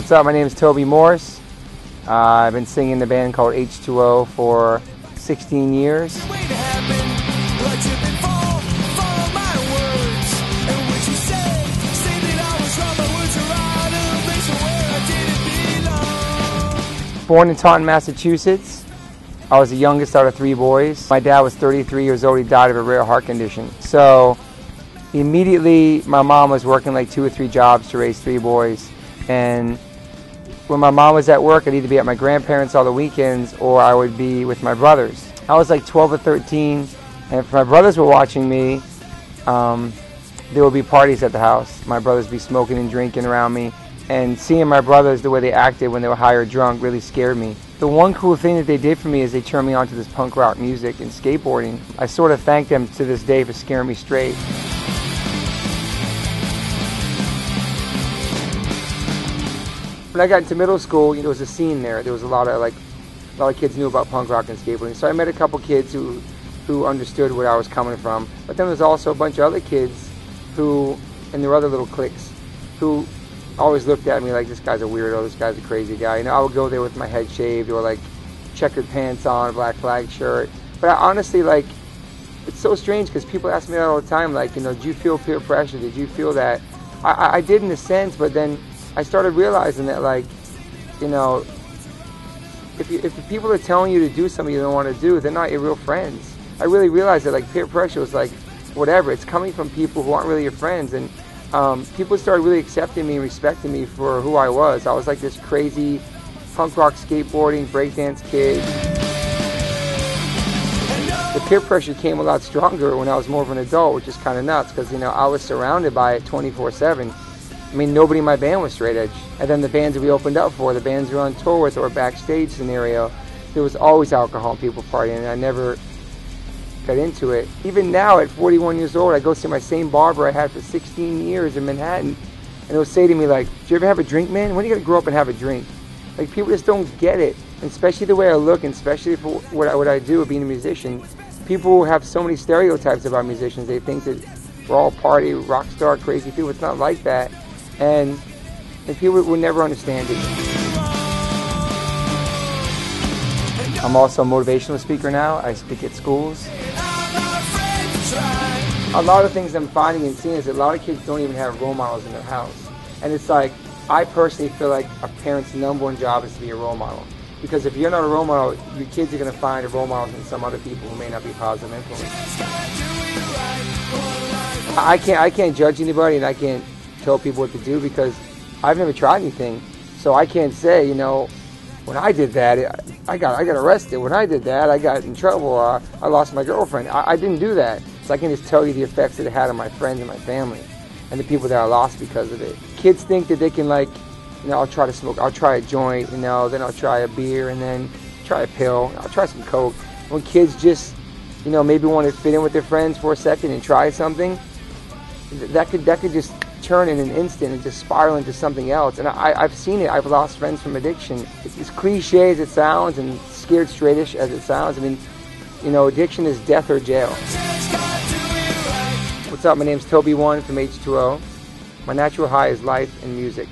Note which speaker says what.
Speaker 1: What's up? My name is Toby Morse. I've been singing in the band called H2O for 16 years. Born in Taunton, Massachusetts. I was the youngest out of 3 boys. My dad was 33 years old. He died of a rare heart condition. So immediately my mom was working like 2 or 3 jobs to raise 3 boys. And when my mom was at work, I'd either be at my grandparents' all the weekends or I would be with my brothers. I was like 12 or 13, and if my brothers were watching me, there would be parties at the house. My brothers would be smoking and drinking around me, and seeing my brothers, the way they acted when they were high or drunk, really scared me. The one cool thing that they did for me is they turned me on to this punk rock music and skateboarding. I sort of thank them to this day for scaring me straight. When I got into middle school, there was a scene there. There was a lot of kids knew about punk rock and skateboarding. So I met a couple kids who understood where I was coming from. But then there's also a bunch of other kids and there were other little cliques, who always looked at me like, this guy's a weirdo, this guy's a crazy guy. I would go there with my head shaved or like checkered pants on, a black flag shirt. But I honestly, it's so strange because people ask me that all the time, did you feel peer pressure? Did you feel that? I did in a sense, but then I started realizing that, if people are telling you to do something you don't want to do, they're not your real friends. I really realized that peer pressure was whatever. It's coming from people who aren't really your friends, and people started really accepting me and respecting me for who I was. I was like this crazy punk rock, skateboarding, breakdance kid. The peer pressure came a lot stronger when I was more of an adult, which is kind of nuts because I was surrounded by it 24/7. Nobody in my band was straight edge. And then the bands that we opened up for, the bands we were on tour with or backstage scenario, there was always alcohol and people partying, and I never got into it. Even now, at 41 years old, I go see my same barber I had for 16 years in Manhattan, and he'll say to me, do you ever have a drink, man? When are you going to grow up and have a drink? People just don't get it, and especially the way I look, and especially for what I do, being a musician. People have so many stereotypes about musicians. They think that we're all party, rock star, crazy people. It's not like that. And people will never understand it. I'm also a motivational speaker now. I speak at schools. A lot of things I'm finding and seeing is that a lot of kids don't even have role models in their house. And it's I personally feel like a parent's #1 job is to be a role model. Because if you're not a role model, your kids are going to find a role model in some other people who may not be positive influence. I can't judge anybody, and I can't tell people what to do because I've never tried anything. So I can't say, when I did that, I got arrested. When I did that, I got in trouble. I lost my girlfriend. I didn't do that. So I can just tell you the effects that it had on my friends and my family and the people that I lost because of it. Kids think that they can I'll try to smoke. I'll try a joint, then I'll try a beer and then try a pill. I'll try some coke. When kids just, maybe want to fit in with their friends for a second and try something, that could just turn in an instant and just spiral into something else. And I've seen it. I've lost friends from addiction. It's as cliche as it sounds and scared straightish as it sounds. Addiction is death or jail. What's up? My name's Toby One from H2O. My natural high is life and music.